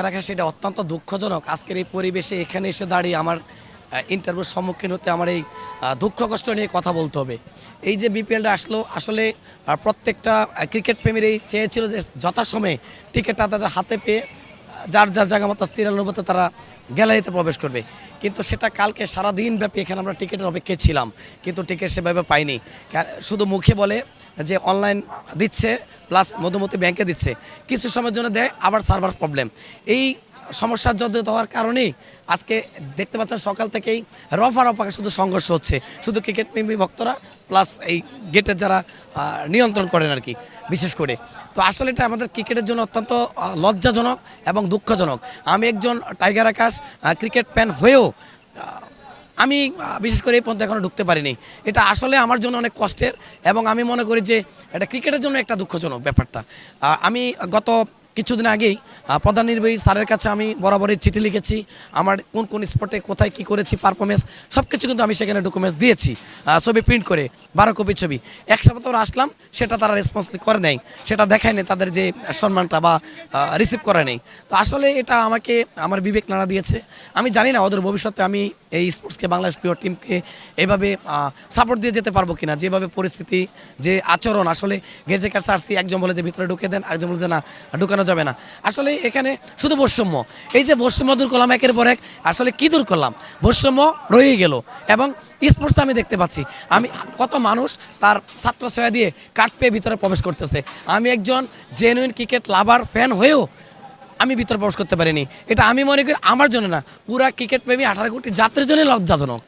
রাখা সেটা অত্যন্ত দুঃখজনক। আজকের এই পরিবেশে এখানে এসে দাঁড়িয়ে আমার ইন্টারভিউর সম্মুখীন হতে আমার এই দুঃখ কষ্ট নিয়ে কথা বলতে হবে। এই যে বিপিএলটা আসলো আসলে প্রত্যেকটা ক্রিকেট প্রেমীর এই চেয়েছিল যে যথাসময়ে টিকিটটা তাদের হাতে পেয়ে যার যার জায়গা মতো সিরিয়াল মতো তারা গ্যালারিতে প্রবেশ করবে। কিন্তু সেটা কালকে সারাদিন ব্যাপী এখানে আমরা টিকিটের অপেক্ষায় ছিলাম, কিন্তু টিকিট সেভাবে পাইনি। শুধু মুখে বলে যে অনলাইন দিচ্ছে প্লাস মধুমতি ব্যাংকে দিচ্ছে, কিছু সময়ের জন্য দেয়, আবার সার্ভার প্রবলেম। এই সমস্যার জর্জরিত হওয়ার কারণেই আজকে দেখতে পাচ্ছেন সকাল থেকেই রফা রফাকে শুধু সংঘর্ষ হচ্ছে, শুধু ক্রিকেট প্রেমী ভক্তরা প্লাস এই গেটের যারা নিয়ন্ত্রণ করেন আর কি, বিশেষ করে। তো আসলে এটা আমাদের ক্রিকেটের জন্য অত্যন্ত লজ্জাজনক এবং দুঃখজনক। আমি একজন টাইগার আকাশ ক্রিকেট ফ্যান হয়েও আমি বিশেষ করে এই পর্যন্ত এখনও ঢুকতে পারিনি। এটা আসলে আমার জন্য অনেক কষ্টের, এবং আমি মনে করি যে এটা ক্রিকেটের জন্য একটা দুঃখজনক ব্যাপারটা। আমি গত কিছুদিন আগেই প্রধান নির্বাহী স্যারের কাছে আমি বরাবরই চিঠি লিখেছি, আমার কোন কোন স্পটে কোথায় কি করেছি পারফরমেন্স সব কিছু কিন্তু আমি সেখানে ডকুমেন্টস দিয়েছি, ছবি প্রিন্ট করে 12 কপি ছবি। এক সপ্তাহ পর আসলাম, সেটা তারা রেসপন্সলি করে নেই, সেটা দেখায় নেই তাদের যে সম্মানটা বা রিসিভ করে নেই। তো আসলে এটা আমাকে আমার বিবেক নাড়া দিয়েছে। আমি জানি না ওদের ভবিষ্যতে আমি এই স্পোর্টসকে, বাংলাদেশ প্রিয় টিমকে এভাবে সাপোর্ট দিয়ে যেতে পারবো কিনা। যেভাবে পরিস্থিতি, যে আচরণ, আসলে গেজেকার সারসি একজন বলে যে ভিতরে ঢুকে দেন, আরেকজন বলে যে না ঢুকানো যাবে না। আসলে এখানে শুধু বৈষম্য, এই যে বৈষম্য দূর করলাম একের পর এক, আসলে কি দূর করলাম? বৈষম্য রয়েই গেল। এবং স্পোর্টস আমি দেখতে পাচ্ছি, আমি কত মানুষ তার ছাত্র ছয়া দিয়ে কাঠ পেয়ে ভিতরে প্রবেশ করতেছে। আমি একজন জেনুইন ক্রিকেট লাভার ফ্যান হয়েও আমি ভিতরে প্রবেশ করতে পারিনি। এটা আমি মনে করি আমার জন্য না, পুরা ক্রিকেট প্রেমী 18 কোটি জাতির জন্য লজ্জাজনক।